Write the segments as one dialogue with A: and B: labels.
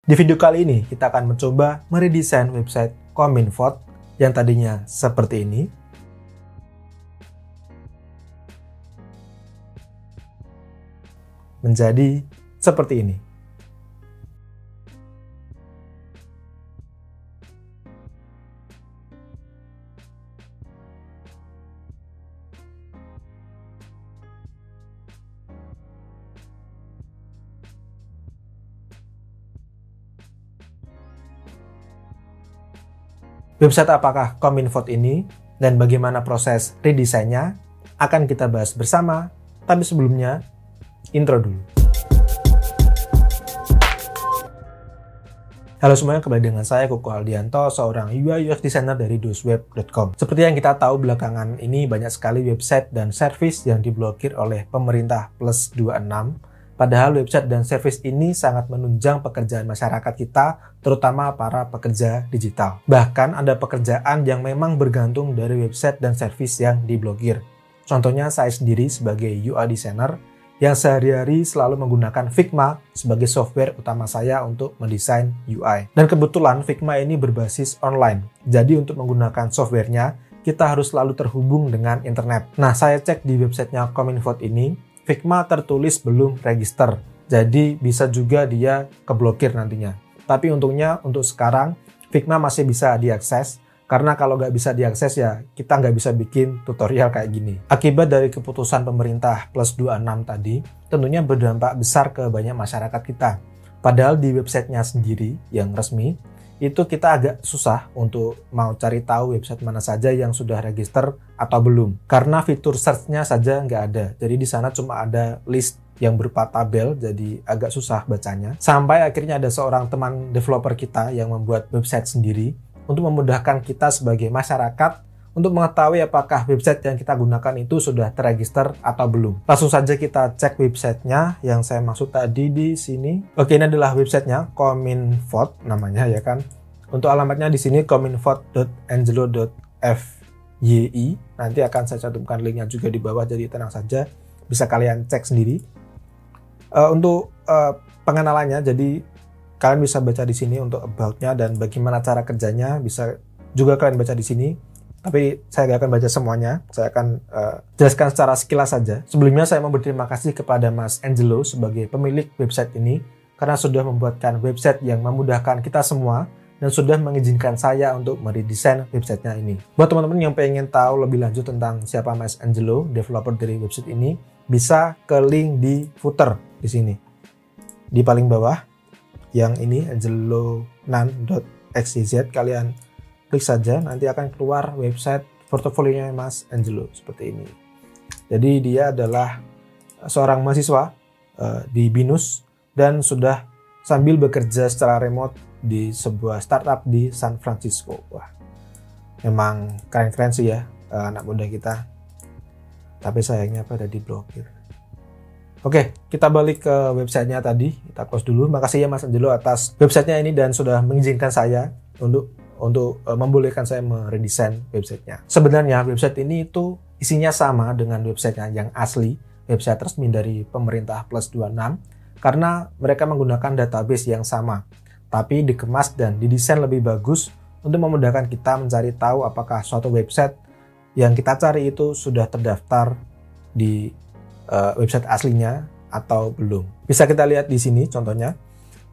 A: Di video kali ini kita akan mencoba meredesain website Cominfo yang tadinya seperti ini menjadi seperti ini. Website apakah Cominfo ini dan bagaimana proses redesainnya akan kita bahas bersama, tapi sebelumnya intro dulu. Halo semuanya, kembali dengan saya Koko Aldianto, seorang UI UX designer dari dosweb.com. Seperti yang kita tahu belakangan ini banyak sekali website dan service yang diblokir oleh pemerintah plus 26. Padahal website dan service ini sangat menunjang pekerjaan masyarakat kita, terutama para pekerja digital. Bahkan ada pekerjaan yang memang bergantung dari website dan service yang diblokir. Contohnya saya sendiri sebagai UI designer yang sehari-hari selalu menggunakan Figma sebagai software utama saya untuk mendesain UI. Dan kebetulan Figma ini berbasis online. Jadi untuk menggunakan softwarenya, kita harus selalu terhubung dengan internet. Nah, saya cek di websitenya Cominfo ini, Figma tertulis belum register, jadi bisa juga dia keblokir nantinya. Tapi untungnya untuk sekarang Figma masih bisa diakses, karena kalau nggak bisa diakses ya kita nggak bisa bikin tutorial kayak gini. Akibat dari keputusan pemerintah plus 26 tadi, tentunya berdampak besar ke banyak masyarakat kita. Padahal di websitenya sendiri yang resmi, itu kita agak susah untuk mau cari tahu website mana saja yang sudah register atau belum. Karena fitur search-nya saja nggak ada. Jadi di sana cuma ada list yang berupa tabel, jadi agak susah bacanya. Sampai akhirnya ada seorang teman developer kita yang membuat website sendiri untuk memudahkan kita sebagai masyarakat untuk mengetahui apakah website yang kita gunakan itu sudah terregister atau belum. Langsung saja kita cek websitenya yang saya maksud tadi di sini. Oke, ini adalah websitenya, Cominfo namanya ya kan. Untuk alamatnya di sini cominfo.angelo.fyi. Nanti akan saya cantumkan linknya juga di bawah, jadi tenang saja, bisa kalian cek sendiri. Untuk pengenalannya, jadi kalian bisa baca di sini untuk about-nya dan bagaimana cara kerjanya, bisa juga kalian baca di sini. Tapi saya nggak akan baca semuanya, saya akan jelaskan secara sekilas saja. Sebelumnya saya mau berterima kasih kepada Mas Angelo sebagai pemilik website ini, karena sudah membuatkan website yang memudahkan kita semua, dan sudah mengizinkan saya untuk meredesain websitenya ini. Buat teman-teman yang pengen tahu lebih lanjut tentang siapa Mas Angelo, developer dari website ini, bisa ke link di footer di sini. Di paling bawah, yang ini angelonan.xyz, kalian klik saja, nanti akan keluar website portofolionya Mas Angelo seperti ini. Jadi dia adalah seorang mahasiswa di BINUS dan sudah sambil bekerja secara remote di sebuah startup di San Francisco. Wah, memang keren-keren sih ya anak muda kita. Tapi sayangnya pada diblokir. Oke, kita balik ke websitenya tadi. Kita close dulu. Makasih ya Mas Angelo atas websitenya ini dan sudah mengizinkan saya untuk membolehkan saya meredesain websitenya. Sebenarnya website ini itu isinya sama dengan websitenya yang asli, website resmi dari pemerintah plus 26, karena mereka menggunakan database yang sama, tapi dikemas dan didesain lebih bagus untuk memudahkan kita mencari tahu apakah suatu website yang kita cari itu sudah terdaftar di website aslinya atau belum. Bisa kita lihat di sini contohnya.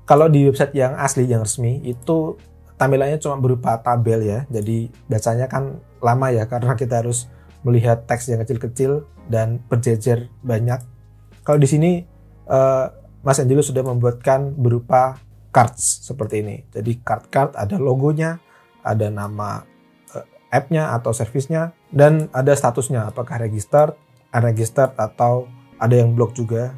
A: Kalau di website yang asli, yang resmi, itu tampilannya cuma berupa tabel ya, jadi bacanya kan lama ya karena kita harus melihat teks yang kecil-kecil dan berjejer banyak. Kalau di sini Mas Angelo sudah membuatkan berupa cards seperti ini. Jadi card ada logonya, ada nama app-nya atau service-nya, dan ada statusnya apakah registered, unregistered, atau ada yang blok juga.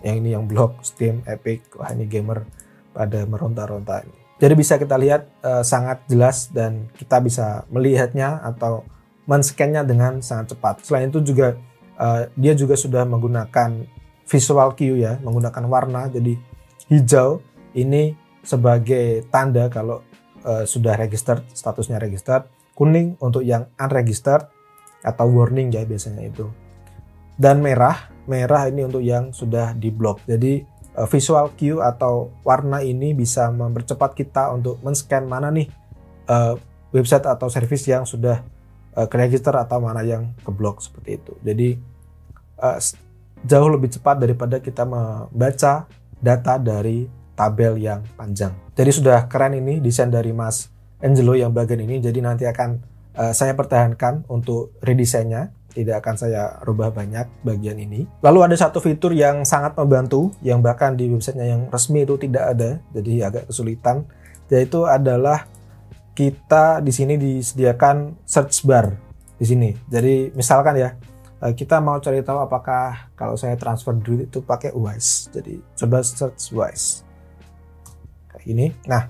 A: Yang ini yang blok, Steam, Epic. Wah, ini gamer pada meronta-ronta ini. Jadi bisa kita lihat sangat jelas dan kita bisa melihatnya atau men-scan-nya dengan sangat cepat. Selain itu juga dia juga sudah menggunakan visual cue ya, menggunakan warna. Jadi hijau ini sebagai tanda kalau sudah registered, statusnya registered. Kuning untuk yang unregistered atau warning ya biasanya itu. Dan merah ini untuk yang sudah diblok. Jadi visual cue atau warna ini bisa mempercepat kita untuk men-scan mana nih website atau service yang sudah ke-register atau mana yang keblok seperti itu. Jadi jauh lebih cepat daripada kita membaca data dari tabel yang panjang. Jadi sudah keren ini desain dari Mas Angelo yang bagian ini. Jadi nanti akan saya pertahankan untuk redesainnya. Tidak akan saya rubah banyak bagian ini. Lalu ada satu fitur yang sangat membantu, yang bahkan di websitenya yang resmi itu tidak ada, jadi agak kesulitan. Yaitu adalah kita di sini disediakan search bar di sini. Jadi misalkan ya, kita mau cari tahu apakah kalau saya transfer duit itu pakai Wise. Jadi coba search Wise. Kayak gini. Nah,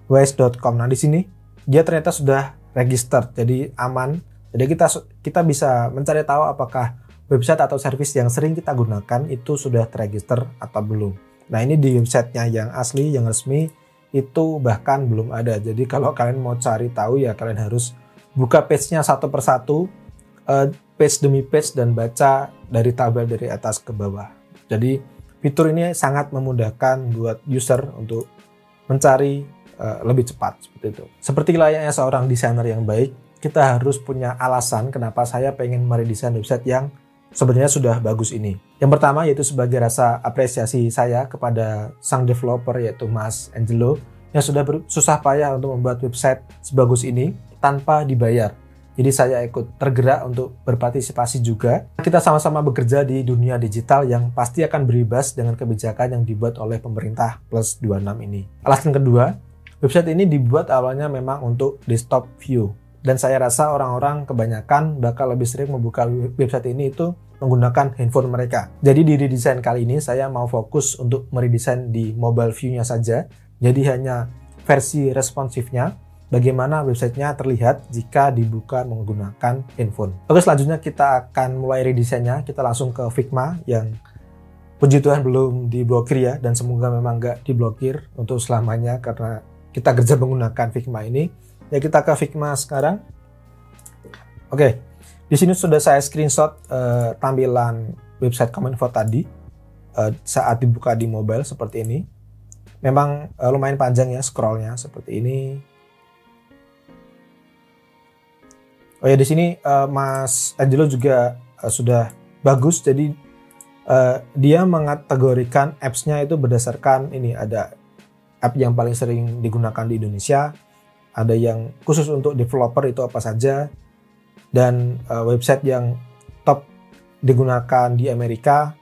A: wise.com. Nah, di sini dia ternyata sudah register, jadi aman. Jadi kita bisa mencari tahu apakah website atau service yang sering kita gunakan itu sudah terregister atau belum. Nah, ini di websitenya yang asli, yang resmi itu bahkan belum ada. Jadi kalau kalian mau cari tahu ya kalian harus buka page-nya satu persatu, page demi page, dan baca dari tabel dari atas ke bawah. Jadi fitur ini sangat memudahkan buat user untuk mencari lebih cepat seperti itu. Seperti layaknya seorang desainer yang baik, kita harus punya alasan kenapa saya pengen meredesain website yang sebenarnya sudah bagus ini. Yang pertama yaitu sebagai rasa apresiasi saya kepada sang developer yaitu Mas Angelo yang sudah susah payah untuk membuat website sebagus ini tanpa dibayar. Jadi saya ikut tergerak untuk berpartisipasi juga. Kita sama-sama bekerja di dunia digital yang pasti akan berimbas dengan kebijakan yang dibuat oleh pemerintah plus 26 ini. Alasan kedua, website ini dibuat awalnya memang untuk desktop view. Dan saya rasa orang-orang kebanyakan bakal lebih sering membuka website ini itu menggunakan handphone mereka. Jadi di redesign kali ini saya mau fokus untuk meredesain di mobile view-nya saja. Jadi hanya versi responsifnya, bagaimana websitenya terlihat jika dibuka menggunakan handphone. Oke, selanjutnya kita akan mulai redesainnya. Kita langsung ke Figma yang puji Tuhan belum diblokir ya, dan semoga memang nggak diblokir untuk selamanya karena kita kerja menggunakan Figma ini. Ya, kita ke Figma sekarang. Oke, di sini sudah saya screenshot tampilan website Kominfo tadi saat dibuka di mobile seperti ini. Memang lumayan panjang ya scrollnya seperti ini. Oh ya, di sini Mas Angelo juga sudah bagus. Jadi dia mengategorikan apps-nya itu berdasarkan ini, ada app yang paling sering digunakan di Indonesia. Ada yang khusus untuk developer itu apa saja, dan website yang top digunakan di Amerika.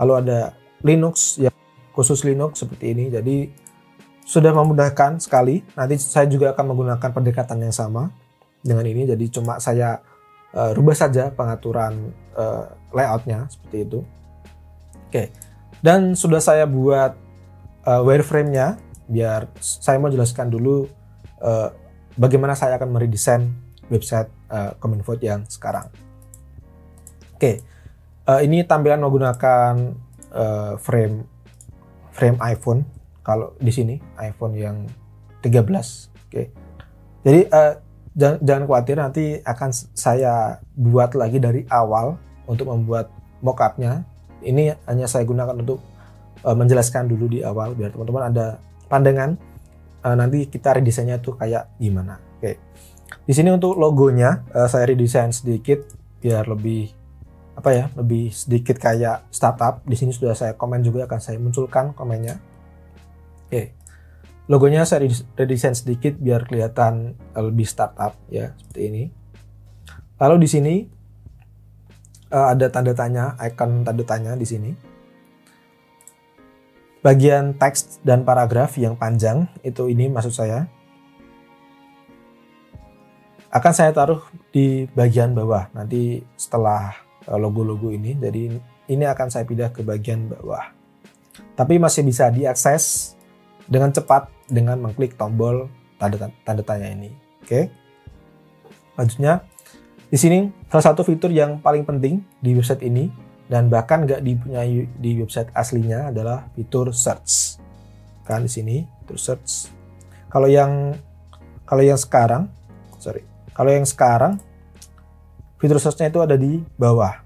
A: Lalu ada Linux yang khusus Linux seperti ini. Jadi sudah memudahkan sekali. Nanti saya juga akan menggunakan pendekatan yang sama dengan ini. Jadi cuma saya rubah saja pengaturan layoutnya seperti itu. Oke, dan sudah saya buat wireframe-nya. Biar saya mau jelaskan dulu bagaimana saya akan meredesain website Kominfo yang sekarang. Oke, ini tampilan menggunakan frame iPhone. Kalau di sini iPhone yang 13. Oke, jadi jangan khawatir, nanti akan saya buat lagi dari awal untuk membuat mockupnya. Ini hanya saya gunakan untuk menjelaskan dulu di awal biar teman-teman ada pandangan. Nanti kita redesainnya tuh kayak gimana. Oke. Di sini untuk logonya saya redesain sedikit biar lebih lebih sedikit kayak startup. Di sini sudah saya komen juga, akan saya munculkan komennya. Oke. Logonya saya redesain sedikit biar kelihatan lebih startup ya, seperti ini. Lalu di sini ada tanda tanya, icon tanda tanya di sini. Bagian teks dan paragraf yang panjang itu, ini maksud saya, akan saya taruh di bagian bawah nanti setelah logo-logo ini. Jadi ini akan saya pindah ke bagian bawah. Tapi masih bisa diakses dengan cepat dengan mengklik tombol tanda tanya ini. Oke. Selanjutnya di sini salah satu fitur yang paling penting di website ini, dan bahkan nggak dipunyai di website aslinya, adalah fitur search. Kan di sini fitur search. Kalau yang sekarang fitur search-nya itu ada di bawah.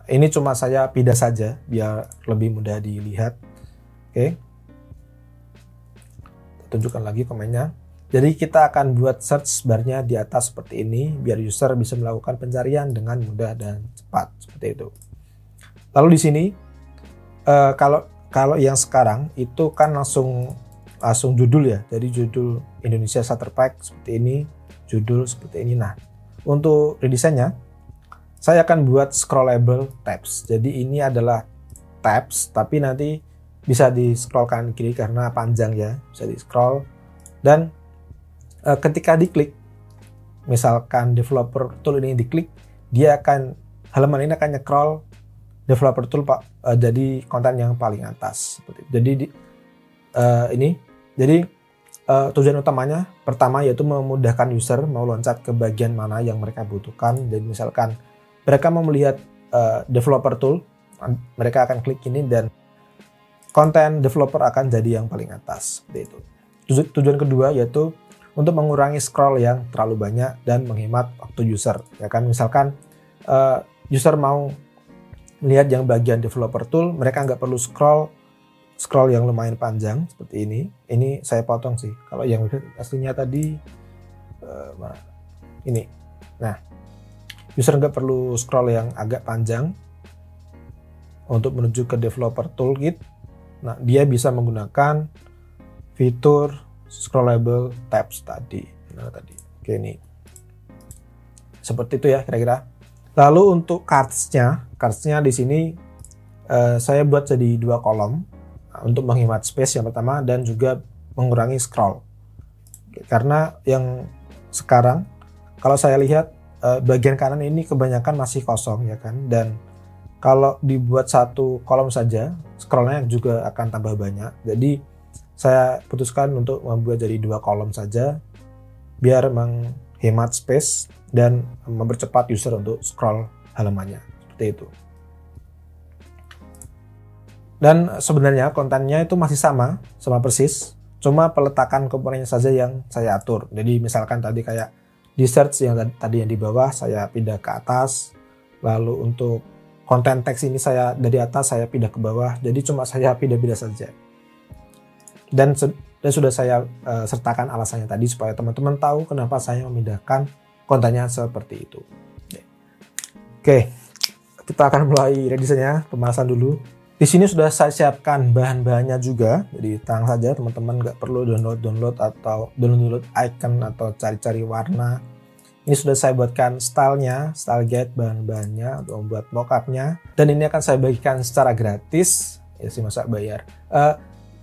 A: Ini cuma saya pindah saja biar lebih mudah dilihat. Oke. Tunjukkan lagi komennya. Jadi kita akan buat search barnya di atas seperti ini biar user bisa melakukan pencarian dengan mudah dan cepat seperti itu. Lalu di sini kalau yang sekarang itu kan langsung judul ya. Jadi judul Indonesia Starter Pack seperti ini, judul seperti ini. Nah, untuk redesainnya saya akan buat scrollable tabs. Jadi ini adalah tabs tapi nanti bisa di scroll kanan kiri karena panjang ya, bisa di scroll. Dan ketika diklik, misalkan developer tool ini diklik, halaman ini akan nge-scroll developer tool jadi konten yang paling atas seperti itu. Jadi tujuan utamanya pertama yaitu memudahkan user mau loncat ke bagian mana yang mereka butuhkan. Jadi misalkan mereka mau melihat developer tool, mereka akan klik ini dan konten developer akan jadi yang paling atas seperti itu. Tujuan kedua yaitu untuk mengurangi scroll yang terlalu banyak dan menghemat waktu user. Ya kan, misalkan user mau melihat yang bagian developer tool, mereka nggak perlu scroll yang lumayan panjang seperti ini. Ini saya potong sih. Kalau yang aslinya tadi ini. Nah, user nggak perlu scroll yang agak panjang untuk menuju ke developer toolkit. Nah, dia bisa menggunakan fitur scrollable tabs tadi. Oke, ini seperti itu ya kira-kira. Lalu untuk cards-nya di sini saya buat jadi 2 kolom untuk menghemat space yang pertama dan juga mengurangi scroll. Karena yang sekarang kalau saya lihat bagian kanan ini kebanyakan masih kosong ya kan, dan kalau dibuat 1 kolom saja scrollnya juga akan tambah banyak. Jadi saya putuskan untuk membuat jadi 2 kolom saja biar menghemat space dan mempercepat user untuk scroll halamannya seperti itu. Dan sebenarnya kontennya itu masih sama persis, cuma peletakan komponennya saja yang saya atur. Jadi misalkan tadi kayak di search yang tadi yang di bawah saya pindah ke atas, lalu untuk konten teks ini saya dari atas saya pindah ke bawah. Jadi cuma saya pindah-pindah saja. Dan sudah saya sertakan alasannya tadi supaya teman-teman tahu kenapa saya memindahkan kontennya seperti itu. Oke, kita akan mulai redesainnya, pemanasan dulu. Di sini sudah saya siapkan bahan-bahannya juga, jadi tenang saja teman-teman, nggak perlu download atau download icon atau cari-cari warna. Ini sudah saya buatkan style guide bahan-bahannya untuk membuat mockupnya, dan ini akan saya bagikan secara gratis, ya sih masa bayar.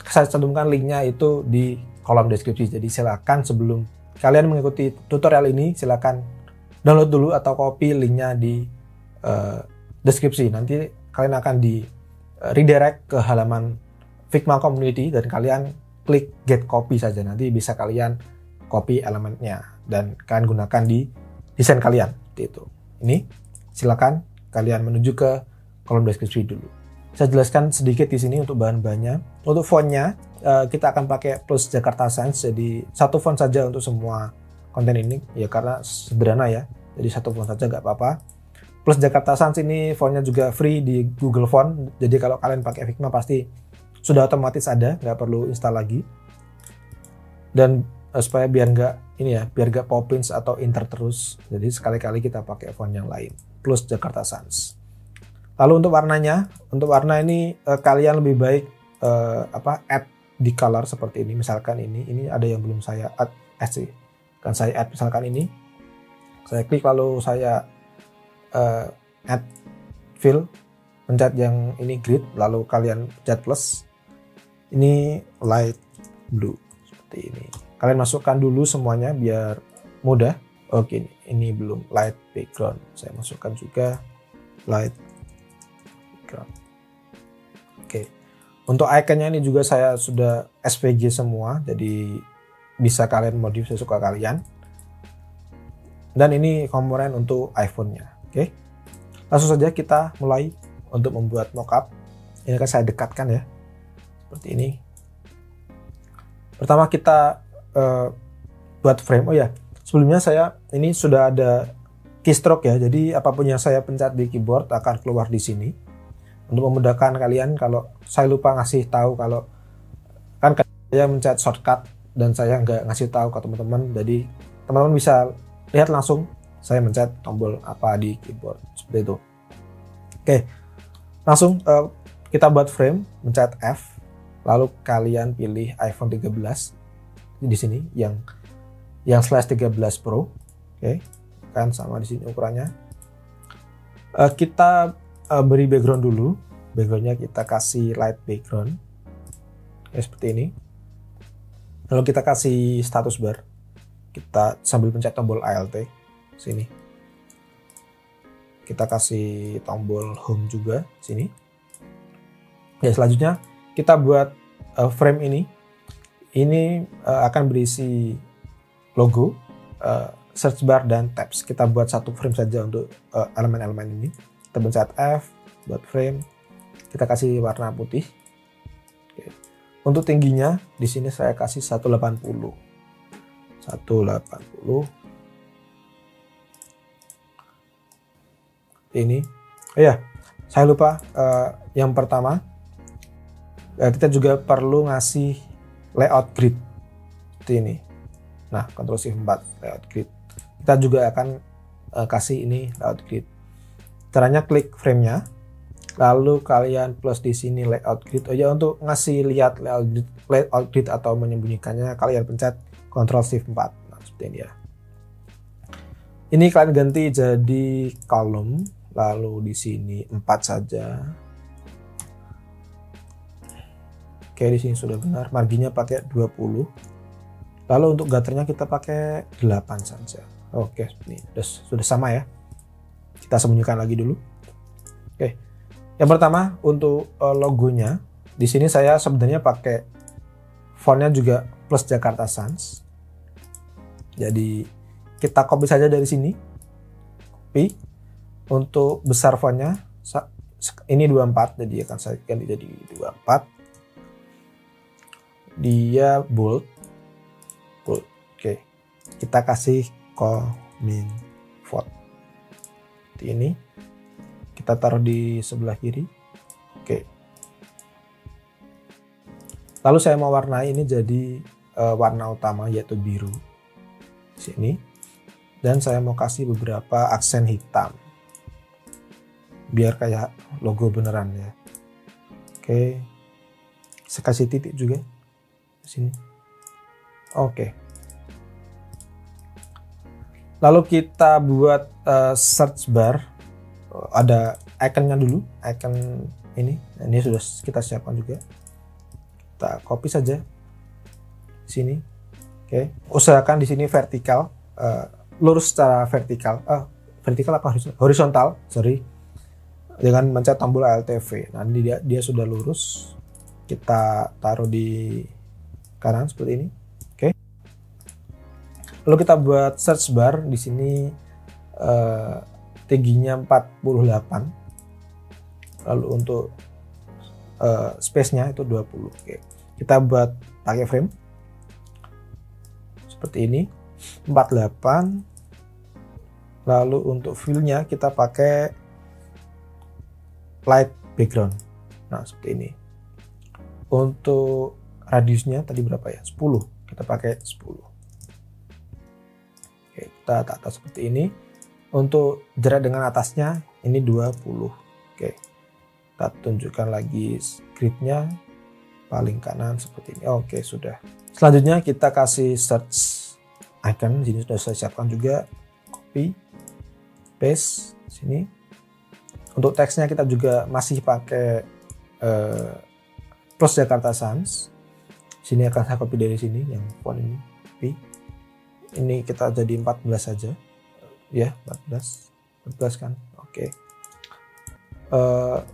A: Saya cantumkan linknya itu di kolom deskripsi. Jadi silakan sebelum kalian mengikuti tutorial ini silakan download dulu atau copy linknya di deskripsi. Nanti kalian akan di redirect ke halaman Figma Community dan kalian klik get copy saja. Nanti bisa kalian copy elemennya dan kalian gunakan di desain kalian. Itu. Ini silakan kalian menuju ke kolom deskripsi dulu. Saya jelaskan sedikit di sini untuk bahan-bahannya. Untuk fontnya, kita akan pakai Plus Jakarta Sans. Jadi satu font saja untuk semua konten ini, ya karena sederhana ya. Jadi satu font saja nggak apa-apa. Plus Jakarta Sans ini fontnya juga free di Google Font. Jadi kalau kalian pakai Figma pasti sudah otomatis ada, nggak perlu install lagi. Dan supaya biar nggak pop-ins atau enter terus. Jadi sekali-kali kita pakai font yang lain. Plus Jakarta Sans. Lalu untuk warna ini kalian lebih baik add di color seperti ini. Misalkan ini ada yang belum saya add sih. Kan saya add misalkan ini. Saya klik lalu saya add fill, pencet yang ini grid, lalu kalian pencet plus. Ini light blue seperti ini. Kalian masukkan dulu semuanya biar mudah. Oke, ini belum light background. Saya masukkan juga light. Oke, untuk iconnya ini juga saya sudah SVG semua, jadi bisa kalian modif sesuka kalian. Dan ini komponen untuk iPhone-nya. Oke, langsung saja kita mulai untuk membuat mockup. Ini akan saya dekatkan ya, seperti ini. Pertama kita buat frame. Oh ya, sebelumnya saya ini sudah ada keystroke ya, jadi apapun yang saya pencet di keyboard akan keluar di sini. Untuk memudahkan kalian, kalau saya lupa ngasih tahu kalau saya mencet shortcut dan saya nggak ngasih tahu ke teman-teman, jadi teman-teman bisa lihat langsung saya mencet tombol apa di keyboard seperti itu. Oke, langsung kita buat frame, mencet F, lalu kalian pilih iPhone 13 di sini yang slash 13 Pro. Oke, kan sama di sini ukurannya. Kita beri background dulu. Backgroundnya kita kasih light background, seperti ini. Lalu kita kasih status bar. Kita sambil pencet tombol Alt sini. Kita kasih tombol home juga sini. Ya, selanjutnya kita buat frame ini. Ini akan berisi logo, search bar dan tabs. Kita buat satu frame saja untuk elemen-elemen ini. Kita pencet F buat frame. Kita kasih warna putih. Oke. Untuk tingginya di sini saya kasih 180. 180. Ini. Oh ya, saya lupa yang pertama kita juga perlu ngasih layout grid seperti ini. Nah, Ctrl Shift 4 layout grid. Kita juga akan kasih ini layout grid. Caranya klik frame-nya, lalu kalian plus di sini layout grid. Oh ya, untuk ngasih lihat layout grid atau menyembunyikannya kalian pencet Ctrl Shift 4. Nah, seperti ini ya. Ini kalian ganti jadi kolom, lalu di sini 4 saja. Oke, di sini sudah benar. Marginnya pakai 20. Lalu untuk gutternya kita pakai 8 saja. Oke, ini sudah sama ya. Kita sembunyikan lagi dulu. Oke. Yang pertama untuk logonya, di sini saya sebenarnya pakai fontnya juga plus Jakarta Sans. Jadi kita copy saja dari sini. Copy. Untuk besar fontnya ini 24, jadi akan saya ganti jadi 24. Dia bold. Oke. Kita kasih Comin font. Seperti ini. Kita taruh di sebelah kiri. Oke. Lalu saya mau warnai ini jadi warna utama yaitu biru. Di sini. Dan saya mau kasih beberapa aksen hitam. Biar kayak logo beneran ya. Oke. Saya kasih titik juga di sini. Oke. Lalu kita buat search bar. Ada ikonnya dulu, icon ini. Ini sudah kita siapkan juga. Kita copy saja di sini. Oke. Usahakan di sini vertikal, lurus secara vertikal. Vertikal apa horizontal? Sorry. Dengan mencet tombol Alt V. Nah, ini dia sudah lurus. Kita taruh di kanan seperti ini. Oke. Lalu kita buat search bar di sini tingginya 48. Lalu untuk space-nya itu 20. Oke. Kita buat pakai frame. Seperti ini. 48. Lalu untuk fill-nya kita pakai light background. Nah, seperti ini. Untuk radiusnya tadi berapa ya? 10. Kita pakai 10. Oke, kita tata seperti ini. Untuk jarak dengan atasnya ini 20. Oke. Kita tunjukkan lagi gridnya paling kanan seperti ini. Oke, sudah. Selanjutnya kita kasih search icon. Di sini sudah saya siapkan juga. Copy, paste sini. Untuk teksnya kita juga masih pakai plus Jakarta Sans. Sini akan saya copy dari sini yang font ini. Copy. Ini kita jadi 14 saja. Ya, 14 kan. Oke.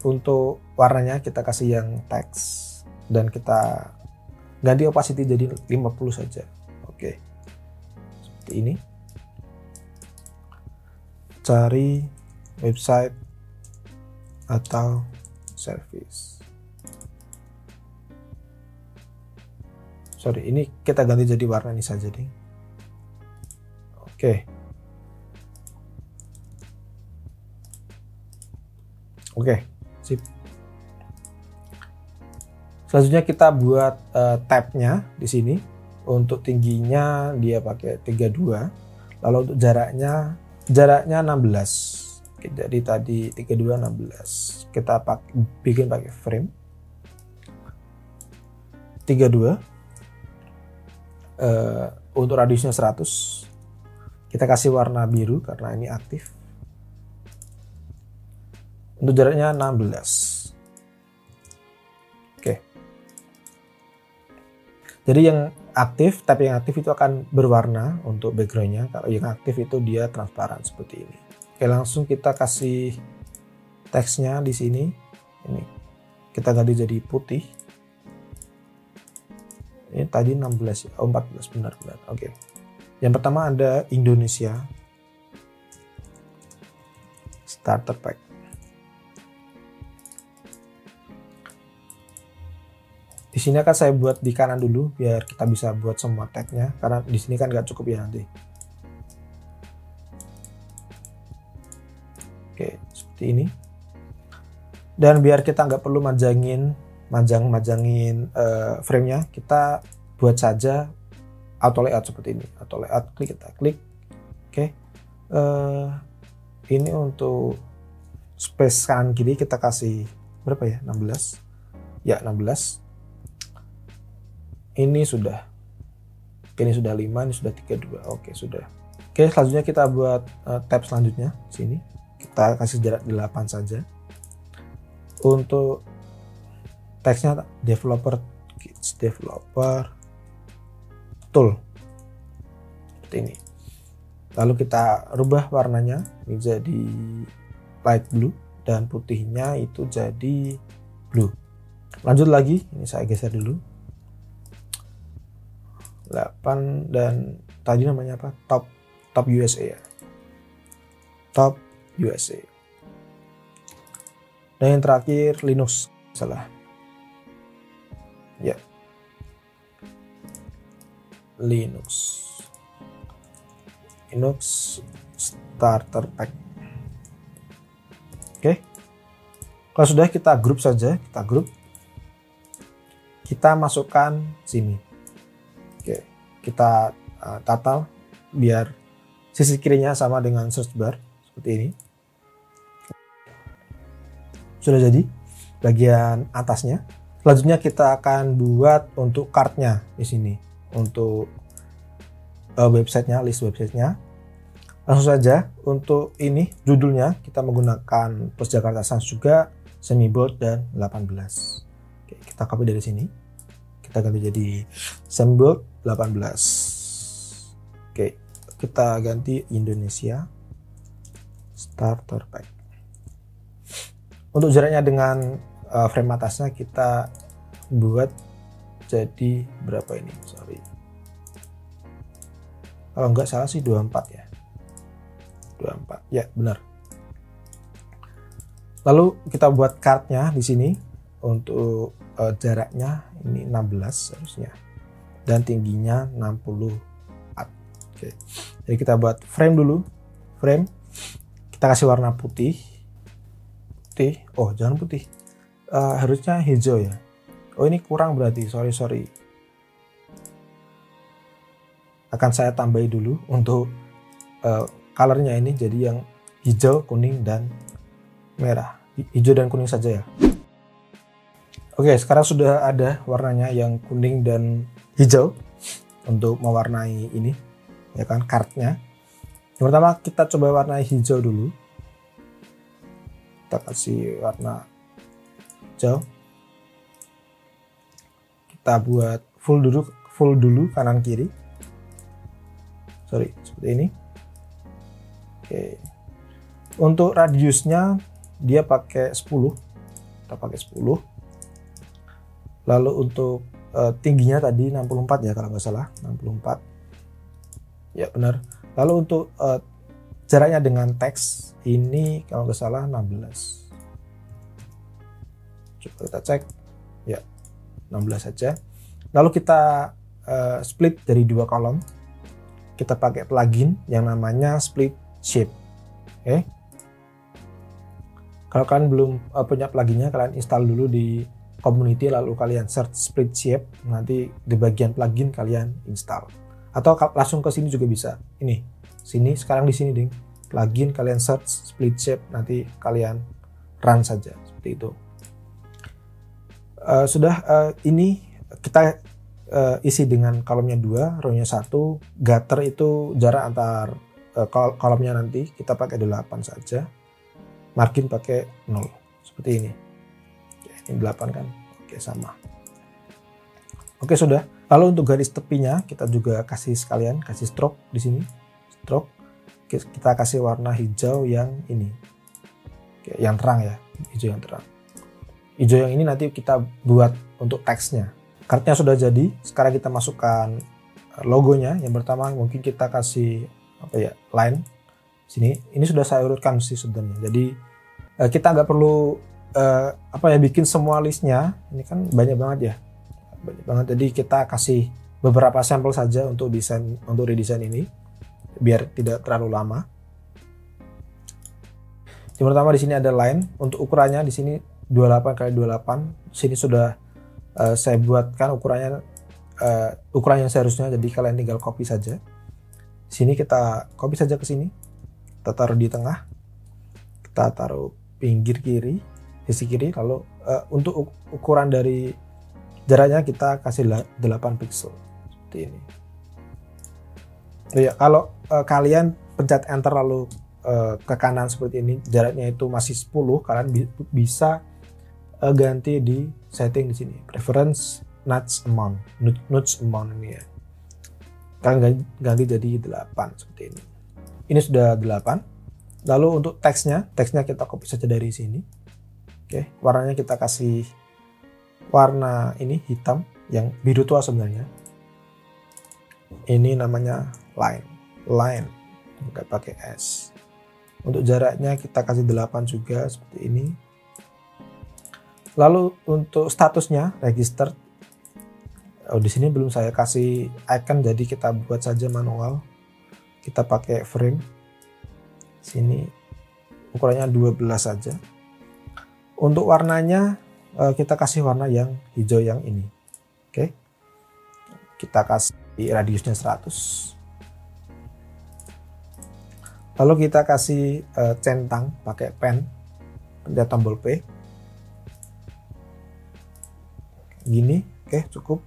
A: Untuk warnanya kita kasih yang teks dan kita ganti opacity jadi 50 saja. Oke. Seperti ini. Cari website atau service. Sorry, ini kita ganti jadi warna ini saja deh. Oke. Oke, sip. Selanjutnya kita buat tabnya di sini. Untuk tingginya dia pakai 32. Lalu untuk jaraknya 16. Oke, jadi tadi 32 16. Kita bikin pakai frame 32. Untuk radiusnya 100. Kita kasih warna biru karena ini aktif. Untuk jaraknya 16. Oke. Jadi yang aktif, tab yang aktif itu akan berwarna untuk backgroundnya. Kalau yang aktif itu dia transparan seperti ini. Oke, langsung kita kasih teksnya di sini. Ini kita ganti jadi putih. Ini tadi 16 ya, 14 benar-benar. Oke. Yang pertama ada Indonesia Starter Pack. Di sini akan saya buat di kanan dulu biar kita bisa buat semua tagnya, karena di sini kan nggak cukup ya nanti. Oke, seperti ini. Dan biar kita nggak perlu majangin frame-nya, kita buat saja auto layout seperti ini. Auto layout, kita klik. Oke. Ini untuk space kanan kiri kita kasih berapa ya? 16. Ya, 16. Ini sudah. Ini sudah 5, ini sudah 32. Oke, sudah. Oke, selanjutnya kita buat tab selanjutnya sini. Kita kasih jarak 8 saja. Untuk teksnya developer tool. Seperti ini. Lalu kita rubah warnanya ini jadi light blue dan putihnya itu jadi blue. Lanjut lagi, ini saya geser dulu. 8 dan tadi namanya apa? Top USA ya. Top USA. Dan yang terakhir Linux, salah. Ya. Linux Starter Pack. Oke. Kalau sudah kita grup saja, kita masukkan sini. Oke, kita tata biar sisi kirinya sama dengan search bar seperti ini. Sudah jadi bagian atasnya. Selanjutnya kita akan buat untuk kartnya di sini, untuk websitenya, list websitenya. Langsung saja untuk ini judulnya kita menggunakan Pos Jakarta Sans juga, semi bold dan 18. Oke, kita copy dari sini. Kita ganti jadi semi bold 18. Oke, kita ganti Indonesia Starter Pack. Untuk jaraknya dengan frame atasnya kita buat jadi berapa ini? Sorry. Kalau nggak salah sih 24 ya. 24. Ya, benar. Lalu kita buat kartnya di sini untuk jaraknya ini 16 harusnya. Dan tingginya 64. Oke. Jadi kita buat frame dulu. Frame. Kita kasih warna putih. Oh, jangan putih. Harusnya hijau ya. Oh, ini kurang berarti. Sorry. Akan saya tambahi dulu untuk colornya ini jadi yang hijau, kuning, dan merah. Hijau dan kuning saja ya. Oke, sekarang sudah ada warnanya yang kuning dan hijau untuk mewarnai ini, ya kan, kartnya. Yang pertama kita coba warnai hijau dulu. Kita kasih warna hijau. Kita buat full dulu kanan kiri. Sorry, seperti ini. Oke. Untuk radiusnya dia pakai 10. Kita pakai 10. Lalu untuk tingginya tadi 64 ya kalau nggak salah, 64. Ya benar. Lalu untuk jaraknya dengan teks ini kalau nggak salah 16. Coba kita cek. Ya, 16 saja. Lalu kita split dari 2 kolom. Kita pakai plugin yang namanya split shape. Oke. Kalau kalian belum punya pluginnya, kalian install dulu di community, lalu kalian search Splitshape, nanti di bagian plugin kalian install. Atau langsung ke sini juga bisa. Ini, sini sekarang di sini ding. Plugin kalian search Splitshape, nanti kalian run saja seperti itu. Ini kita isi dengan kolomnya 2, row-nya 1, gutter itu jarak antar kolomnya nanti kita pakai 8 saja, margin pakai 0 seperti ini. Oke, ini 8 kan, oke sama. Oke sudah. Lalu untuk garis tepinya kita juga kasih sekalian, kasih stroke di sini, stroke. Kita kasih warna hijau yang ini, oke, yang terang ya, hijau yang terang. Hijau yang ini nanti kita buat untuk teksnya. Kartnya sudah jadi, sekarang kita masukkan logonya. Yang pertama mungkin kita kasih line sini. Ini sudah saya urutkan sih sebenarnya. Jadi kita nggak perlu bikin semua listnya. Ini kan banyak banget ya, banyak banget. Jadi kita kasih beberapa sampel saja untuk redesign ini, biar tidak terlalu lama. Yang pertama di sini ada line. Untuk ukurannya di sini 28x28. Sini sudah saya buatkan ukurannya yang seharusnya. Jadi kalian tinggal copy saja. Sini kita copy saja ke sini, kita taruh di tengah, kita taruh pinggir kiri, sisi kiri. Lalu untuk ukuran dari jaraknya kita kasih 8 pixel seperti ini. Ya, kalau kalian pencet enter lalu ke kanan seperti ini, jaraknya itu masih 10, kalian bisa ganti di setting di sini, preference nudge amount ini ya. Kalian ganti jadi 8 seperti ini. Ini sudah 8. Lalu untuk teksnya kita copy saja dari sini. Oke, warnanya kita kasih warna ini hitam yang biru tua sebenarnya. Ini namanya line, nggak pakai S. Untuk jaraknya kita kasih 8 juga seperti ini. Lalu untuk statusnya register. Di sini belum saya kasih icon, jadi kita buat saja manual. Kita pakai frame. Sini ukurannya 12 saja. Untuk warnanya kita kasih warna yang hijau yang ini. Oke. Kita kasih radiusnya 100. Lalu kita kasih centang pakai pen, pencet tombol P. Gini, oke cukup.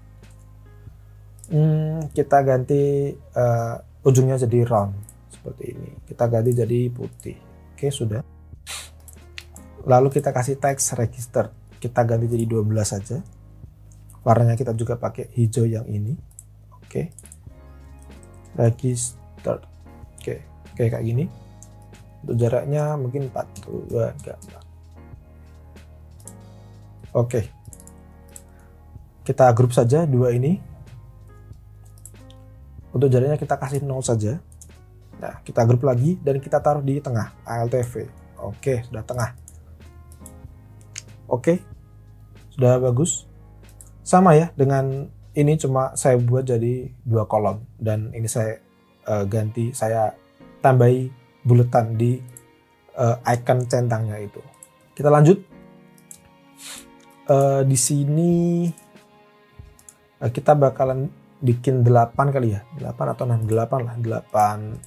A: Kita ganti ujungnya jadi round seperti ini. Kita ganti jadi putih. Oke sudah. Lalu kita kasih teks register. Kita ganti jadi 12 saja. Warnanya kita juga pakai hijau yang ini. Oke. Register. Oke kayak gini. Untuk jaraknya mungkin 42 enggak. Oke. Kita grup saja dua ini. Untuk jaraknya kita kasih 0 saja. Nah, kita grup lagi dan kita taruh di tengah, ALTV. Oke, sudah tengah. Oke, sudah bagus. Sama ya dengan ini, cuma saya buat jadi 2 kolom. Dan ini saya ganti, saya tambahi buletan di icon centangnya itu. Kita lanjut. Di sini kita bakalan bikin 8 kali ya, 8 atau 6, 8 lah, 8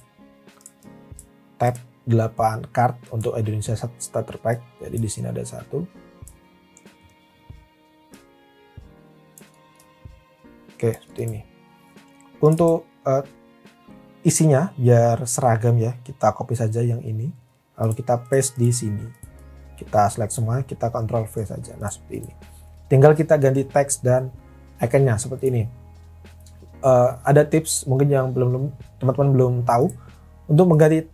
A: tab, 8 card untuk Indonesia Starter Pack. Jadi di sini ada 1. Oke, seperti ini. Untuk isinya biar seragam ya, kita copy saja yang ini, lalu kita paste di sini. Kita select semua, kita Ctrl V saja. Nah, seperti ini. Tinggal kita ganti teks dan iconnya seperti ini. Ada tips mungkin yang teman-teman belum tahu untuk mengganti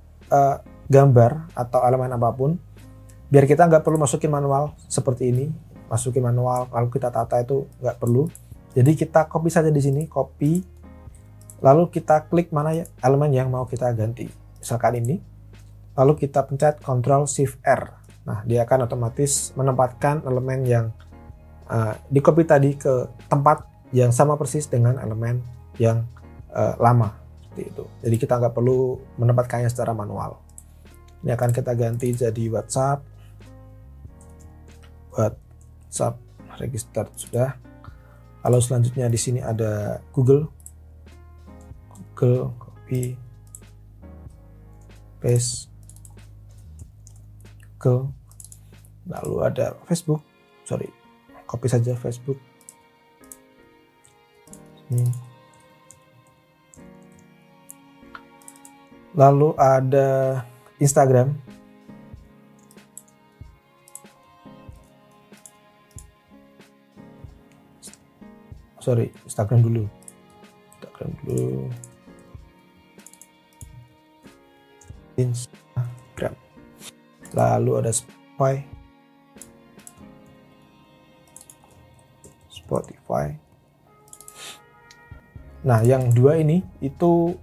A: gambar atau elemen apapun, biar kita nggak perlu masukin manual seperti ini, masukin manual lalu kita tata, itu nggak perlu. Jadi kita copy saja di sini, copy, lalu kita klik mana ya elemen yang mau kita ganti, misalkan ini, lalu kita pencet Ctrl Shift R. Nah, dia akan otomatis menempatkan elemen yang di copy tadi ke tempat yang sama persis dengan elemen yang lama seperti itu. Jadi kita nggak perlu menempatkannya secara manual. Ini akan kita ganti jadi WhatsApp register sudah. Lalu selanjutnya di sini ada Google, copy, paste, Google. Lalu ada Facebook, copy saja Facebook. Ini. Lalu ada Instagram. Instagram dulu. Instagram. Lalu ada Spotify. Nah, yang dua ini itu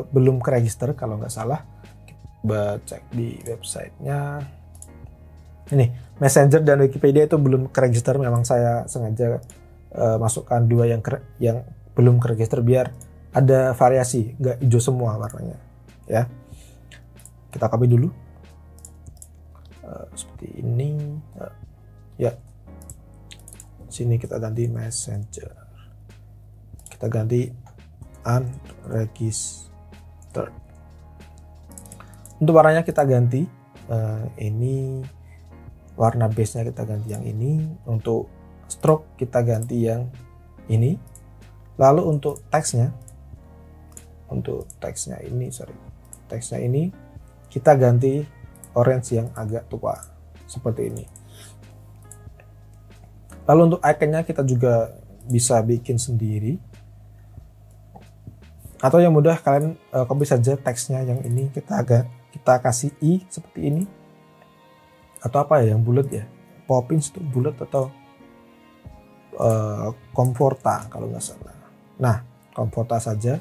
A: belum keregister kalau nggak salah. Coba cek di websitenya. Ini Messenger dan Wikipedia itu belum keregister. Memang saya sengaja masukkan dua yang belum keregister biar ada variasi, nggak hijau semua warnanya. Ya, kita copy dulu seperti ini. Ya, sini kita ganti Messenger, kita ganti unregistered. Untuk warnanya kita ganti ini, warna base-nya kita ganti yang ini. Untuk stroke kita ganti yang ini. Lalu untuk teksnya ini kita ganti orange yang agak tua seperti ini. Lalu untuk iconnya kita juga bisa bikin sendiri, atau yang mudah kalian copy saja teksnya yang ini, kita kasih i seperti ini, atau apa ya yang bulat ya, Poppins itu bulat, atau Comforta kalau nggak salah. Nah, Comforta saja.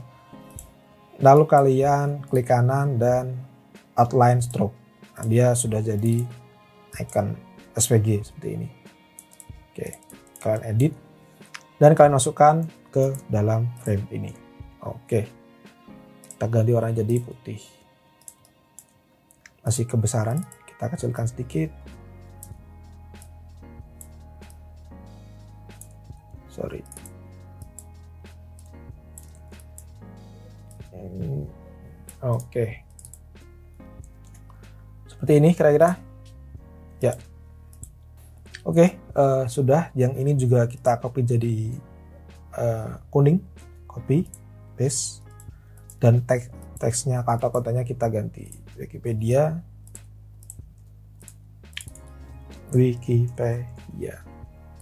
A: Lalu kalian klik kanan dan outline stroke. Nah, dia sudah jadi icon SVG seperti ini. Oke, kalian edit dan kalian masukkan ke dalam frame ini. Oke, kita ganti warna jadi putih. Masih kebesaran, kita kecilkan sedikit. Oke, seperti ini kira-kira ya. Oke, sudah. Yang ini juga kita copy jadi kuning, copy paste, dan teksnya, kata-katanya kita ganti Wikipedia.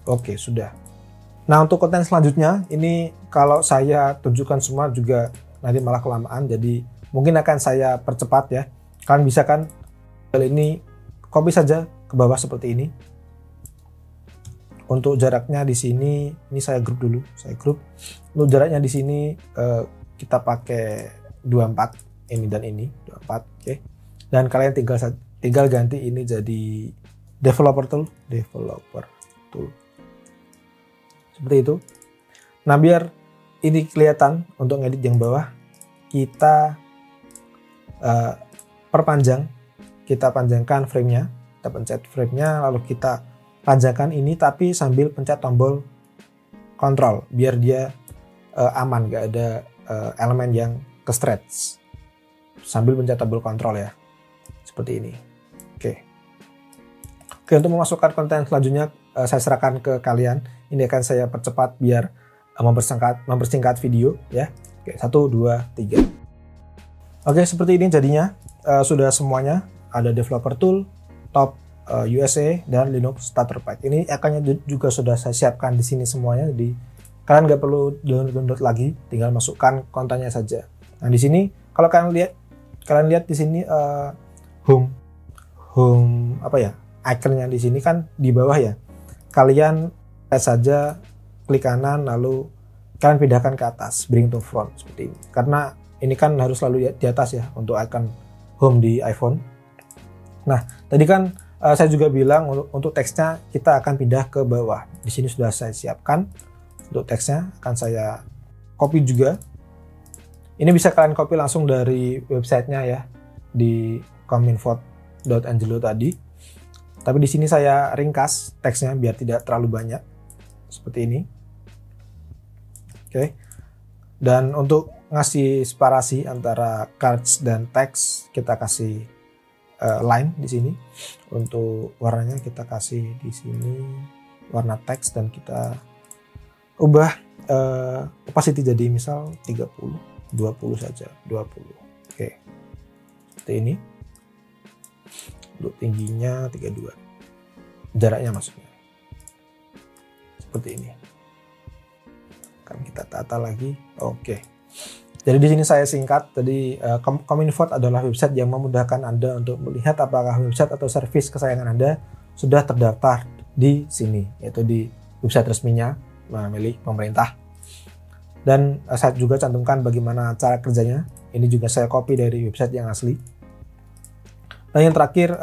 A: Oke, sudah. Nah, untuk konten selanjutnya ini kalau saya tunjukkan semua juga nanti malah kelamaan, jadi mungkin akan saya percepat ya. Kalian bisa kan kali ini copy saja ke bawah seperti ini. Untuk jaraknya di sini, ini saya grup dulu, Untuk jaraknya di sini kita pakai 24, ini dan ini 24, oke. Dan kalian tinggal ganti ini jadi developer tool. Seperti itu. Nah, biar ini kelihatan, untuk ngedit yang bawah kita kita panjangkan frame-nya, kita pencet frame-nya, lalu kita panjangkan ini tapi sambil pencet tombol Ctrl biar dia aman, gak ada elemen yang ke stretch, sambil pencet tombol Ctrl ya, seperti ini. Oke, untuk memasukkan konten selanjutnya saya serahkan ke kalian. Ini akan saya percepat biar mempersingkat video ya. Oke, 1, 2, 3. Oke, seperti ini jadinya. Sudah semuanya. Ada developer tool, top, USA, dan Linux starter pack. Ini akannya juga sudah saya siapkan di sini semuanya. Jadi kalian nggak perlu download lagi, tinggal masukkan kontennya saja. Nah, di sini kalau kalian lihat di sini home apa ya? Iconnya di sini kan di bawah ya. Kalian saja klik kanan lalu kalian pindahkan ke atas, bring to front seperti ini. Karena ini kan harus selalu di atas ya untuk icon home di iPhone. Nah, tadi kan saya juga bilang untuk teksnya kita akan pindah ke bawah. Di sini sudah saya siapkan. Untuk teksnya akan saya copy juga. Ini bisa kalian copy langsung dari websitenya ya, di cominfo.angelo tadi. Tapi di sini saya ringkas teksnya biar tidak terlalu banyak. seperti ini. Oke. Dan untuk ngasih separasi antara cards dan teks, kita kasih line di sini. Untuk warnanya kita kasih di sini warna teks, dan kita ubah opacity jadi misal 30, 20 saja, 20. Oke. Seperti ini. Untuk tingginya 32. Jaraknya maksudnya. Seperti ini. Akan kita tata lagi. Oke. Jadi di sini saya singkat. Jadi Kominfo adalah website yang memudahkan Anda untuk melihat apakah website atau service kesayangan Anda sudah terdaftar di sini, yaitu di website resminya milik pemerintah. Dan saya juga cantumkan bagaimana cara kerjanya. Ini juga saya copy dari website yang asli. Dan yang terakhir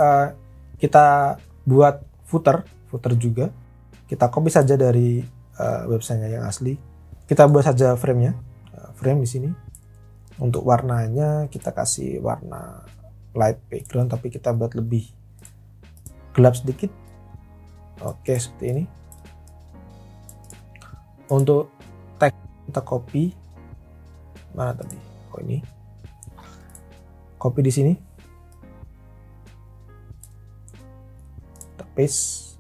A: kita buat footer juga. Kita copy saja dari websitenya yang asli. Kita buat saja frame-nya, frame di sini. Untuk warnanya kita kasih warna light background, tapi kita buat lebih gelap sedikit. Oke, seperti ini. Untuk tag kita copy. Mana tadi? Oh, ini. Copy di sini. Kita paste.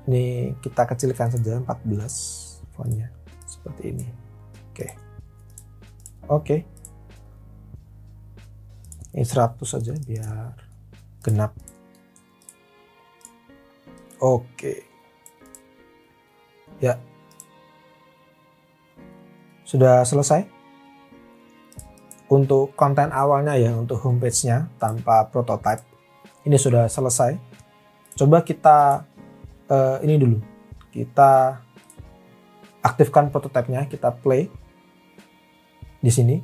A: Ini kita kecilkan saja 14 fontnya seperti ini. Oke. Ini 100 saja biar genap. Oke. Ya. Sudah selesai. Untuk konten awalnya ya, untuk homepage-nya tanpa prototype. Ini sudah selesai. Coba kita ini dulu. Kita aktifkan prototipenya, kita play di sini.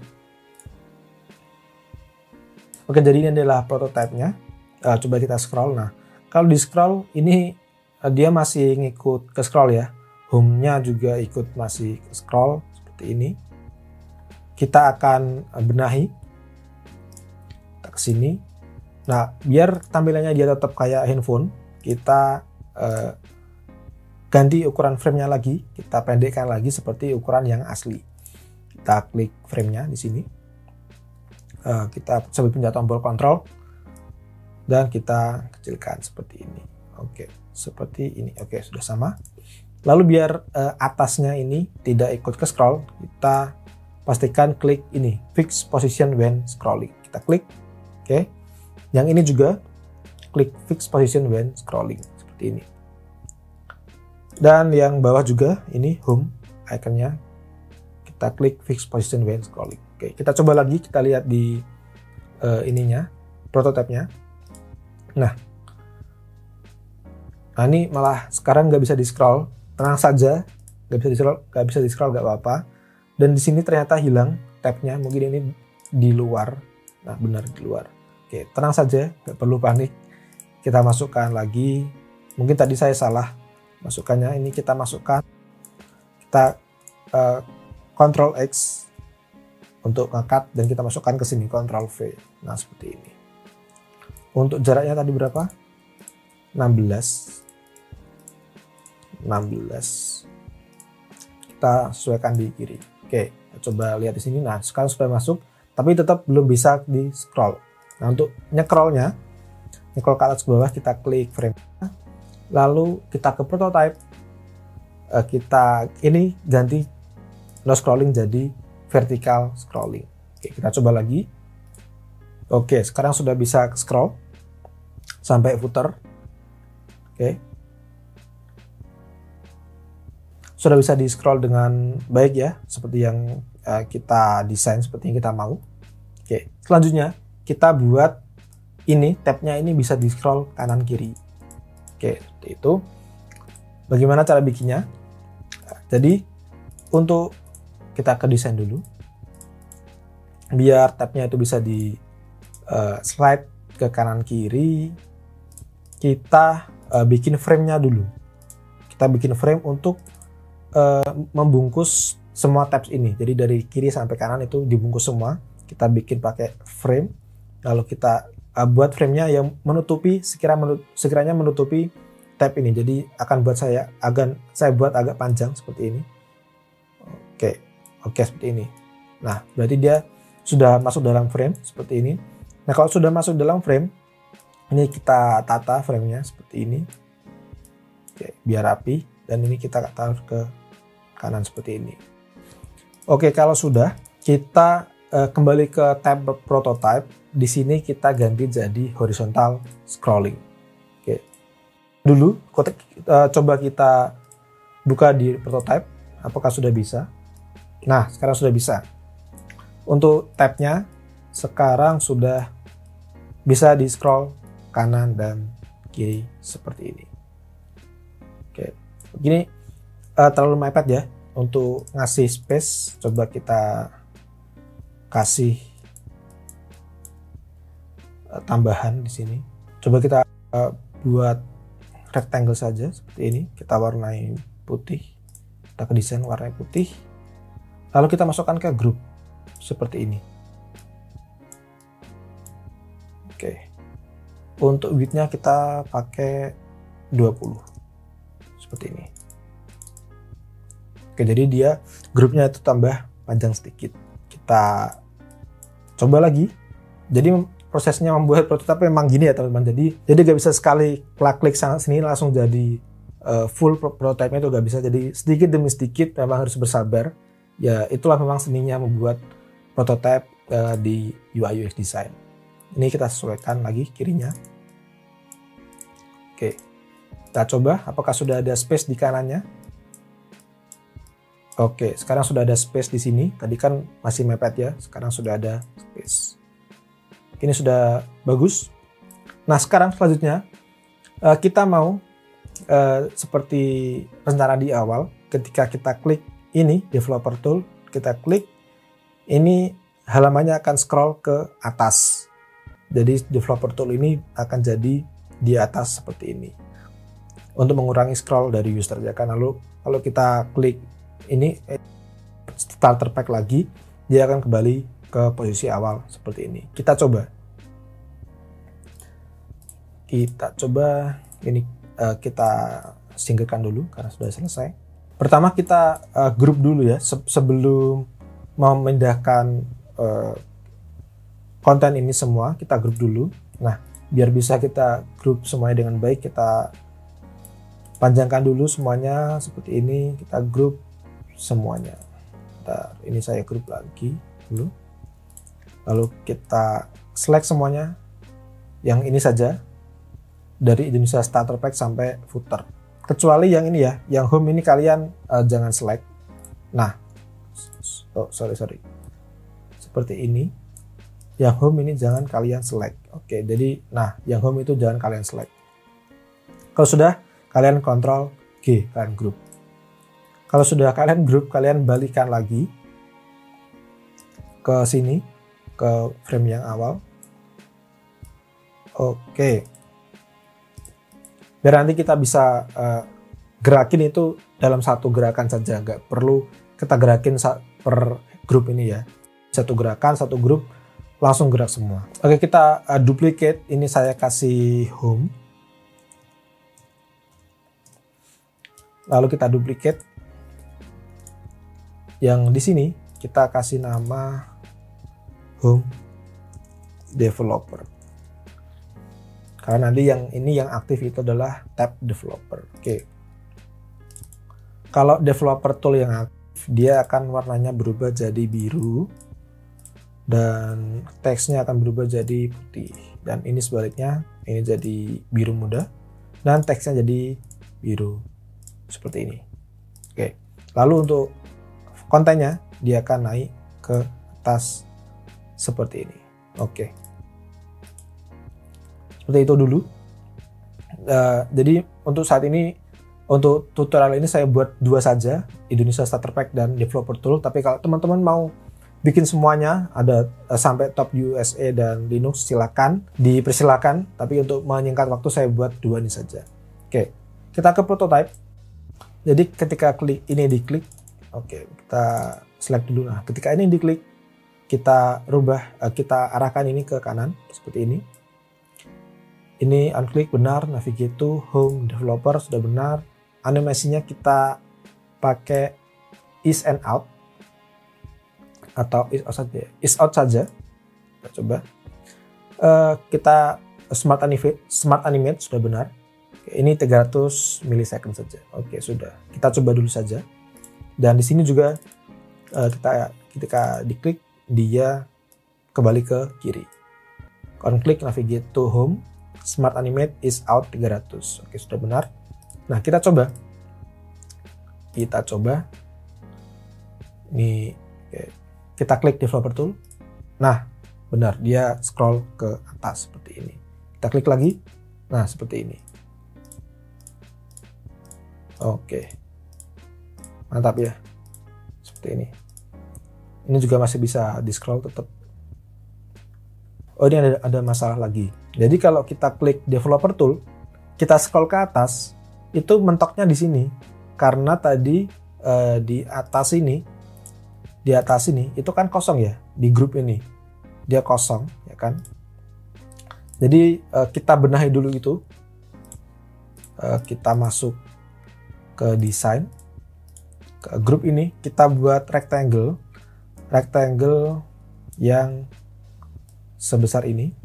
A: Oke, jadi ini adalah prototipenya. Coba kita scroll. Nah, kalau di scroll ini dia masih ngikut ke scroll ya. Home-nya juga ikut masih ke scroll seperti ini. Kita akan benahi. Kita ke sini. Nah, biar tampilannya dia tetap kayak handphone, kita ganti ukuran frame-nya lagi. Kita pendekkan lagi seperti ukuran yang asli. Kita klik frame-nya di sini. Kita sambil pencet tombol kontrol dan kita kecilkan seperti ini. Oke, seperti ini. Oke, sudah sama. Lalu biar atasnya ini tidak ikut ke scroll, kita pastikan klik ini, fix position when scrolling. Kita klik. Oke. Yang ini juga klik fix position when scrolling seperti ini. Dan yang bawah juga ini home ikonnya. Kita klik fix position when scrolling. Oke, kita coba lagi, kita lihat di ininya, prototipenya. Nah, ini malah sekarang nggak bisa di scroll. Tenang saja, nggak bisa di scroll, nggak apa-apa. Dan di sini ternyata hilang tabnya, mungkin ini di luar. Nah, benar di luar. Oke, tenang saja, nggak perlu panik. Kita masukkan lagi. Mungkin tadi saya salah masukkannya. Ini kita masukkan. Kita Ctrl X untuk ngangkat dan kita masukkan ke sini, Ctrl V. Nah, seperti ini. Untuk jaraknya tadi berapa? 16. Kita sesuaikan di kiri. Oke, kita coba lihat di sini. Nah, sekarang sudah masuk, tapi tetap belum bisa di scroll. Nah, untuk nyekrolnya, nyekrol ke atas ke bawah, kita klik frame. Lalu kita ke prototype. Kita ini ganti no scrolling jadi vertical scrolling. Oke, kita coba lagi. Oke, sekarang sudah bisa scroll sampai footer. Oke. Sudah bisa di scroll dengan baik ya, seperti yang kita desain, seperti yang kita mau. Oke, selanjutnya kita buat ini, tabnya ini bisa di scroll kanan kiri. Oke, seperti itu. Bagaimana cara bikinnya? Jadi untuk kita ke desain dulu, biar tabnya itu bisa di slide ke kanan kiri. Kita bikin frame-nya dulu. Kita bikin frame untuk membungkus semua tabs ini. Jadi dari kiri sampai kanan itu dibungkus semua. Kita bikin pakai frame. Lalu kita buat frame-nya yang menutupi, sekiranya menutupi tab ini. Jadi akan saya buat agak panjang seperti ini. Oke, seperti ini. Nah, berarti dia sudah masuk dalam frame seperti ini. Nah, kalau sudah masuk dalam frame, ini kita tata framenya seperti ini. Oke, biar rapi. Dan ini kita taruh ke kanan seperti ini. Oke, kalau sudah, kita kembali ke tab prototype. Di sini kita ganti jadi horizontal scrolling. Oke. Dulu coba kita buka di prototype, apakah sudah bisa? Nah, sekarang sudah bisa. Untuk tabnya sekarang sudah bisa di scroll kanan dan kiri seperti ini. Oke, begini terlalu mepet ya untuk ngasih space. Coba kita kasih tambahan di sini. Coba kita buat rectangle saja seperti ini. Kita warnai putih. Kita ke desain warnai putih. Lalu kita masukkan ke grup seperti ini. Oke. Untuk width-nya kita pakai 20. Seperti ini. Oke, jadi dia grupnya itu tambah panjang sedikit. Kita coba lagi. Jadi prosesnya membuat prototipe memang gini ya teman-teman. Jadi gak bisa sekali klik sana sini langsung jadi full prototipe-nya itu gak bisa. Jadi sedikit demi sedikit memang harus bersabar. Ya itulah memang seninya membuat prototipe di UI UX design. Ini kita sesuaikan lagi kirinya. Oke, kita coba apakah sudah ada space di kanannya. Oke, sekarang sudah ada space di sini. Tadi kan masih mepet ya, sekarang sudah ada space. Ini sudah bagus. Nah, sekarang selanjutnya kita mau seperti rencana di awal, ketika kita klik ini developer tool, kita klik ini halamannya akan scroll ke atas. Jadi developer tool ini akan jadi di atas seperti ini. Untuk mengurangi scroll dari user ya kan. Lalu kalau kita klik ini starter pack lagi, dia akan kembali ke posisi awal seperti ini. Kita coba ini kita singkirkan dulu karena sudah selesai. Pertama kita grup dulu ya sebelum memindahkan konten ini semua, kita grup dulu. Nah, biar bisa kita grup semuanya dengan baik, kita panjangkan dulu semuanya seperti ini, kita grup semuanya. Bentar, ini saya grup lagi dulu. Lalu kita select semuanya yang ini saja dari Indonesia Starter Pack sampai footer. Kecuali yang ini ya, yang home ini kalian jangan select. Nah, sorry. Seperti ini. Yang home ini jangan kalian select. Oke, jadi nah, yang home itu jangan kalian select. Kalau sudah, kalian Ctrl G, kalian group. Kalau sudah kalian group, kalian balikan lagi ke sini, ke frame yang awal. Oke. Biar nanti kita bisa gerakin itu dalam satu gerakan saja, nggak perlu kita gerakin per grup ini ya. Satu gerakan, satu grup langsung gerak semua. Oke, kita duplicate. Ini saya kasih home. Lalu kita duplicate. Yang di sini kita kasih nama home developer. Karena nanti yang ini yang aktif itu adalah tab developer. Oke. Kalau developer tool yang aktif, dia akan warnanya berubah jadi biru dan teksnya akan berubah jadi putih. Dan ini sebaliknya, ini jadi biru muda dan teksnya jadi biru seperti ini. Oke. Lalu untuk kontennya dia akan naik ke atas seperti ini. Oke. Seperti itu dulu. Jadi untuk saat ini, untuk tutorial ini saya buat dua saja, Indonesia Starter Pack dan Developer Tool. Tapi kalau teman-teman mau bikin semuanya, ada sampai top USA dan Linux, silakan, dipersilakan. Tapi untuk menyingkat waktu saya buat dua ini saja. Oke, kita ke prototype. Jadi ketika klik ini diklik, oke, kita select dulu. Nah, ketika ini diklik, kita rubah, kita arahkan ini ke kanan seperti ini. Ini unclick benar, navigate to home developer sudah benar. Animasinya kita pakai is and out atau is out saja. Kita coba. Kita smart animate sudah benar. Ini 300 millisecond saja. Oke, sudah. Kita coba dulu saja. Dan di sini juga ketika diklik dia kembali ke kiri. On click navigate to home, smart animate is out 300. Oke, sudah benar. Nah, kita coba. Ini kita klik developer tool. Nah, benar, dia scroll ke atas seperti ini. Kita klik lagi. Nah, seperti ini. Oke. Mantap ya. Seperti ini. Ini juga masih bisa di scroll tetap. Oh, ini ada masalah lagi. Jadi kalau kita klik developer tool, kita scroll ke atas, itu mentoknya di sini. Karena tadi di atas ini itu kan kosong ya, di grup ini. Dia kosong, ya kan? Jadi kita benahi dulu itu. Kita masuk ke desain, ke grup ini, kita buat rectangle yang sebesar ini.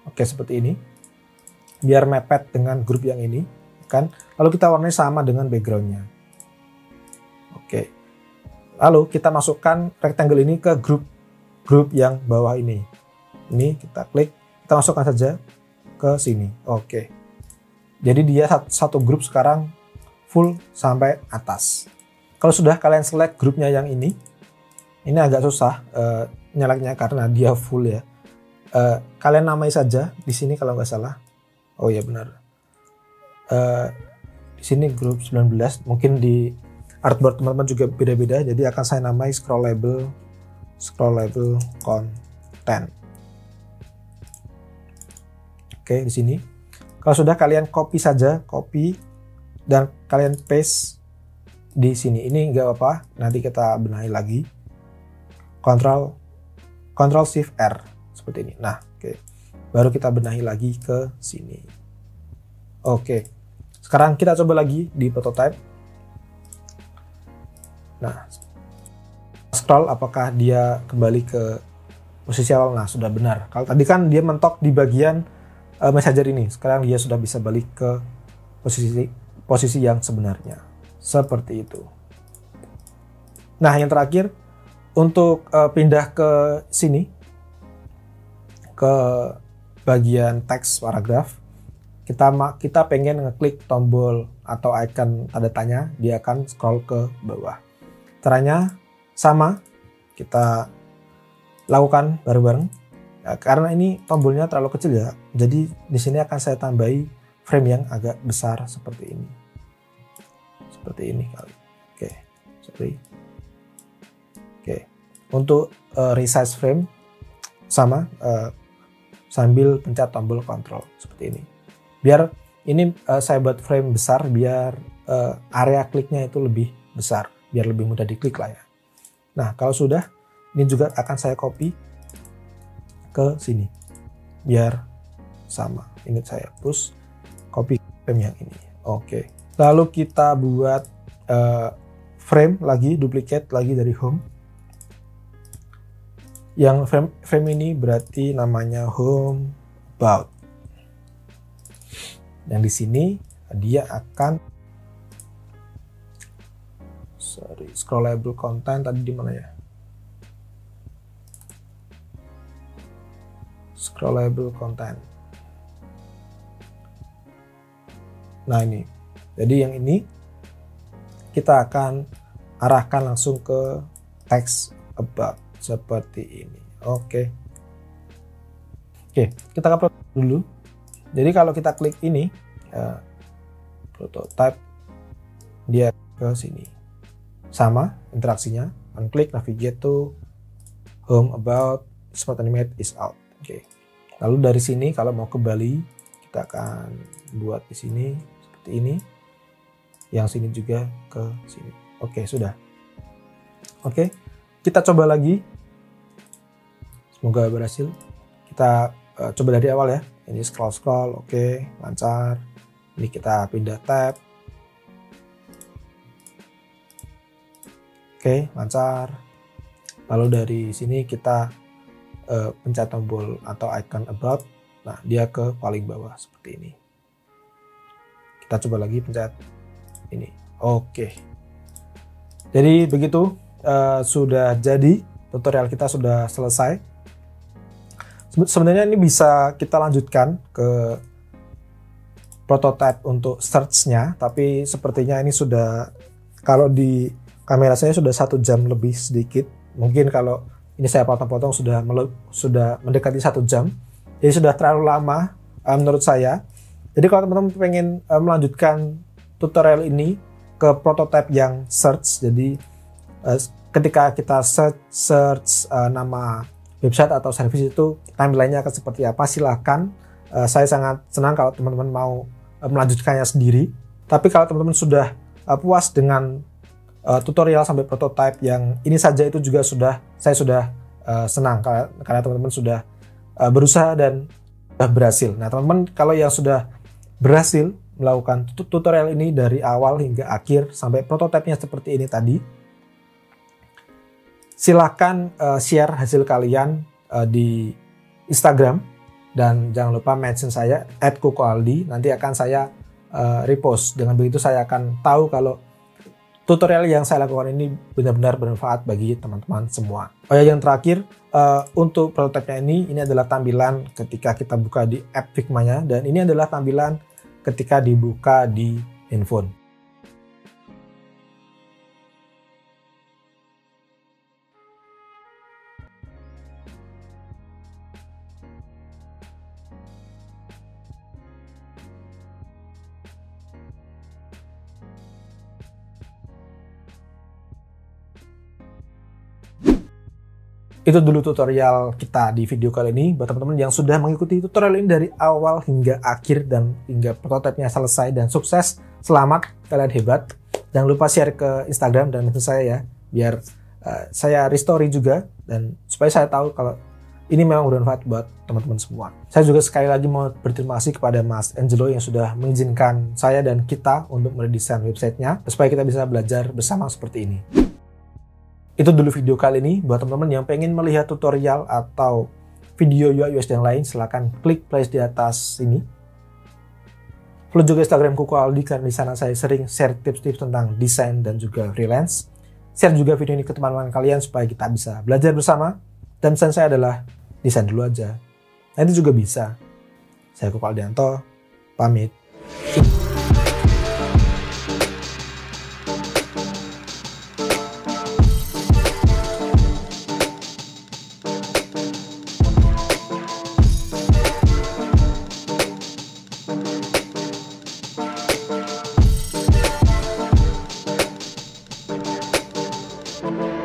A: Oke, seperti ini. Biar mepet dengan grup yang ini, kan? Lalu kita warnai sama dengan backgroundnya. Oke. Lalu kita masukkan rectangle ini ke grup yang bawah ini. Ini kita klik, kita masukkan saja ke sini. Oke. Jadi dia satu grup sekarang full sampai atas. Kalau sudah kalian select grupnya yang ini agak susah nyaleknya karena dia full ya. Kalian namai saja di sini kalau nggak salah. Oh ya benar. Di sini grup 19. Mungkin di artboard teman-teman juga beda-beda. Jadi akan saya namai scrollable content. Oke, di sini. Kalau sudah kalian copy dan kalian paste di sini. Ini nggak apa-apa. Nanti kita benahi lagi. Ctrl Shift R seperti ini. Nah, oke. Baru kita benahi lagi ke sini. Oke. Sekarang kita coba lagi di prototype. Nah, scroll apakah dia kembali ke posisi awal? Nah, sudah benar. Kalau tadi kan dia mentok di bagian messenger ini. Sekarang dia sudah bisa balik ke posisi yang sebenarnya. Seperti itu. Nah, yang terakhir untuk pindah ke sini, ke bagian teks paragraf, kita pengen ngeklik tombol atau icon tanda tanya, dia akan scroll ke bawah. Caranya sama, kita lakukan bareng-bareng. Ya, karena ini tombolnya terlalu kecil ya, jadi di sini akan saya tambahi frame yang agak besar seperti ini. Seperti ini kali. Oke, sorry. Oke, untuk resize frame sama sambil pencet tombol Ctrl seperti ini. Biar ini saya buat frame besar biar area kliknya itu lebih besar, biar lebih mudah diklik lah ya. Nah, kalau sudah, ini juga akan saya copy ke sini biar sama. Ini saya push copy frame yang ini. Oke. Lalu kita buat frame lagi, duplicate lagi dari home. Yang frame ini berarti namanya home about. Yang di sini dia akan scrollable content tadi di mana ya? Scrollable content. Nah, ini. Jadi yang ini kita akan arahkan langsung ke text about seperti ini. Oke, kita upload dulu. Jadi kalau kita klik ini prototype, dia ke sini. Sama interaksinya, unclick navigate to home about smart animate is out. Oke. Lalu dari sini kalau mau kembali, kita akan buat di sini seperti ini. Yang sini juga ke sini. Oke, sudah. Oke, kita coba lagi. Semoga berhasil. Kita coba dari awal ya. Ini scroll, oke, lancar. Ini kita pindah tab. Oke, lancar. Lalu dari sini kita pencet tombol atau icon about. Nah, dia ke paling bawah seperti ini. Kita coba lagi pencet ini. Oke. Jadi begitu, sudah jadi, tutorial kita sudah selesai. Sebenarnya ini bisa kita lanjutkan ke prototype untuk search-nya, tapi sepertinya ini sudah, kalau di kamera saya sudah 1 jam lebih sedikit. Mungkin kalau ini saya potong-potong sudah mendekati 1 jam. Jadi sudah terlalu lama menurut saya. Jadi kalau teman-teman pengen melanjutkan tutorial ini ke prototype yang search, jadi ketika kita search nama website atau service itu tampilannya akan seperti apa, silahkan. Saya sangat senang kalau teman-teman mau melanjutkannya sendiri. Tapi kalau teman-teman sudah puas dengan tutorial sampai prototype yang ini saja, itu juga saya sudah senang karena teman-teman sudah berusaha dan berhasil. Nah teman-teman, kalau yang sudah berhasil melakukan tutorial ini dari awal hingga akhir sampai prototipenya seperti ini tadi, silahkan share hasil kalian di Instagram dan jangan lupa mention saya @kokoaldi. Nanti akan saya repost. Dengan begitu saya akan tahu kalau tutorial yang saya lakukan ini benar-benar bermanfaat bagi teman-teman semua. Oh ya, yang terakhir, untuk prototipenya ini adalah tampilan ketika kita buka di app Figma-nya, dan ini adalah tampilan ketika dibuka di handphone. Itu dulu tutorial kita di video kali ini. Buat teman-teman yang sudah mengikuti tutorial ini dari awal hingga akhir dan hingga prototipenya selesai dan sukses, selamat, kalian hebat. Jangan lupa share ke Instagram dan mention saya ya, biar saya restory juga dan supaya saya tahu kalau ini memang bermanfaat buat teman-teman semua. Saya juga sekali lagi mau berterima kasih kepada Mas Angelo yang sudah mengizinkan saya dan kita untuk mendesain websitenya supaya kita bisa belajar bersama seperti ini. Itu dulu video kali ini. Buat teman-teman yang pengen melihat tutorial atau video UI UX yang lain, silahkan klik playlist di atas ini. Follow juga Instagram Kokoaldi karena di sana saya sering share tips-tips tentang desain dan juga freelance. Share juga video ini ke teman-teman kalian supaya kita bisa belajar bersama. Dan pesan saya adalah desain dulu aja. Nanti juga bisa. Saya Kokoaldianto, pamit.
B: Thank you.